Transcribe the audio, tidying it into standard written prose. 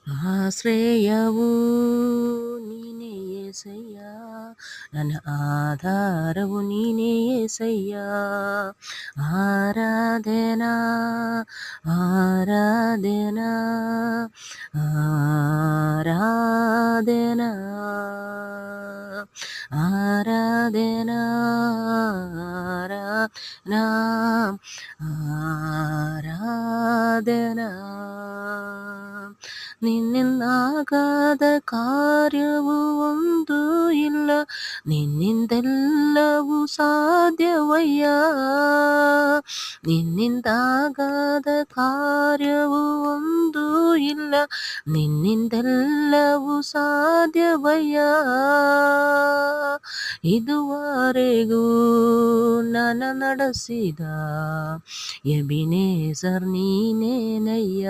ಆಶ್ರಯವು ನೀನೇ యేసయ్య, ನನ್ನ ಆಧಾರವು ನೀನೇ యేసయ్య. ಆರಾಧನಾ ಆರಾಧನಾ ಆರಾಧನಾ ಆರಾಧನಾ ಆರಾಧನಾ ಆರಾಧನಾ. ನಿನ್ನಿಂದಾಗದ ಕಾರ್ಯವು ಒಂದು ಇಲ್ಲ, ನಿನ್ನಿಂದೆಲ್ಲವೂ ಸಾಧ್ಯವಯ್ಯ. ನಿನ್ನಿಂದಾಗದ ಕಾರ್ಯವು ಒಂದು ಇಲ್ಲ, ನಿನ್ನಿಂದೆಲ್ಲವೂ ಸಾಧ್ಯವಯ್ಯ. ಇದುವರೆಗೂ ನನ್ನ ನಡೆಸಿದ ಎಬಿನೇಜರ್ ನೀನೇನಯ್ಯ.